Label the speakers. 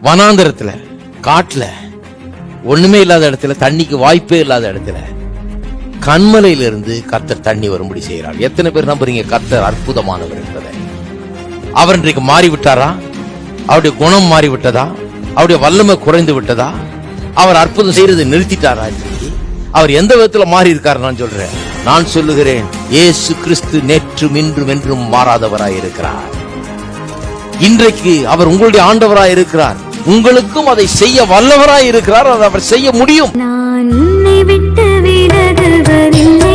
Speaker 1: வனாந்தரத்துல, காட்டுல, ஒண்ணுமே இல்லாத இடத்துல, தண்ணிக்கு வாய்ப்பே இல்லாத இடத்துல கண்மலையிலிருந்து கர்த்தர் தண்ணி வரும்படி செய்கிறார். எத்தனை பேர் நம்புறீங்க கர்த்தர் அற்புதமானவர் என்பதை? அவர் இன்றைக்கு மாறிவிட்டாரா? அவருடைய குணம் மாறிவிட்டதா? அவருடைய வல்லமை குறைந்து விட்டதா? அவர் அற்புதம் செய்யறதை நிறுத்திட்டாரா? அவர் எந்த விதத்துல மாறி இருக்காரு? நான் சொல்றேன், நான் சொல்லுகிறேன், இயேசு கிறிஸ்து நேற்றும் இன்றும் என்றும் மாறாதவராய் இருக்கிறார். இன்றைக்கு அவர் உங்களுடைய ஆண்டவராய் இருக்கிறார். உங்களுக்கும் அதை செய்ய வல்லவராய் இருக்கிறார். அதை அவர் செய்ய முடியும்.
Speaker 2: நான் உன்னை விட்டு விலகுவதில்லை.